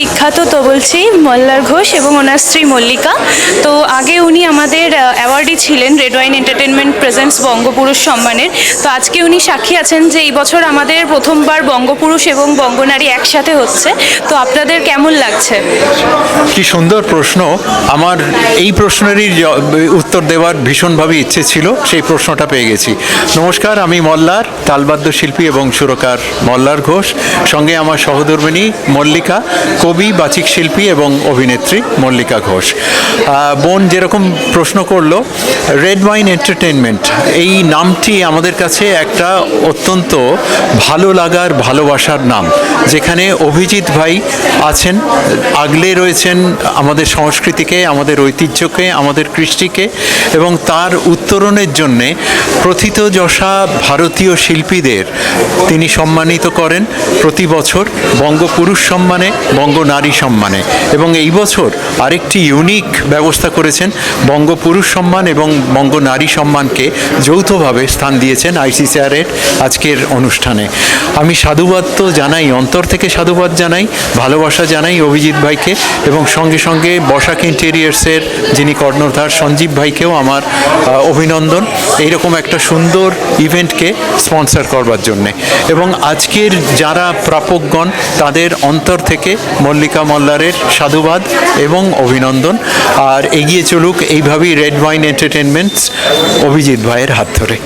বিখ্যাত তবলচি মল্লার ঘোষ এবং ওনার স্ত্রী মল্লিকা। তো আগে উনি আমাদের অ্যাওয়ার্ডই ছিলেন রেড ওয়াইন এন্টারটেনমেন্ট প্রেজেন্টস বঙ্গপুরুষ সম্মানের। তো আজকে উনি সাক্ষী আছেন যে এই বছর আমাদের প্রথমবার বঙ্গপুরুষ এবং বঙ্গনারী একসাথে হচ্ছে। তো আপনাদের কেমন লাগছে? কি সুন্দর প্রশ্ন। আমার এই প্রশ্নেরই উত্তর দেওয়ার ভীষণভাবে ইচ্ছে ছিল, সেই প্রশ্নটা পেয়ে গেছি। নমস্কার, আমি মল্লার তালবাদ্য শিল্পী এবং সুরকার মল্লার ঘোষ। সঙ্গে আমার সহধর্মিণী মল্লিকা, কবি, বাচিক শিল্পী এবং অভিনেত্রী মল্লিকা ঘোষ। বোন যেরকম প্রশ্ন করলো, রেড ওয়াইন এন্টারটেনমেন্ট এই নামটি আমাদের কাছে একটা অত্যন্ত ভালো লাগার, ভালোবাসার নাম, যেখানে অভিজিৎ ভাই আছেন, আগলে রয়েছেন আমাদের সংস্কৃতিকে, আমাদের ঐতিহ্যকে, আমাদের কৃষ্টিকে, এবং তার উত্তরণের জন্যে প্রথিতযশা ভারতীয় শিল্পীদের তিনি সম্মানিত করেন প্রতি বছর বঙ্গপুরুষ সম্মানে, বঙ্গনারী সম্মানে। এবং এই বছর আরেকটি ইউনিক ব্যবস্থা করেছেন, বঙ্গপুরুষ সম্মান এবং বঙ্গনারী সম্মানকে যৌথভাবে স্থান দিয়েছেন আইসিসিআরের আজকের অনুষ্ঠানে। আমি সাধুবাদ তো জানাই, অন্তর থেকে সাধুবাদ জানাই, ভালোবাসা জানাই অভিজিৎ ভাইকে, এবং সঙ্গে সঙ্গে বসাক ইন্টেরিয়ার্সের যিনি কর্ণধার সঞ্জীব ভাইকেও আমার অভিনন্দন এইরকম একটা সুন্দর ইভেন্টকে স্পন্সর করবার জন্যে। এবং আজকের যারা প্রাপকগণ তাদের অন্তর থেকে মল্লিকা মল্লারের সাধুবাদ এবং অভিনন্দন। আর এগিয়ে চলুক এইভাবেই রেড ওয়াইন এন্টারটেনমেন্টস অভিজিৎ ভাইয়ের হাত ধরে।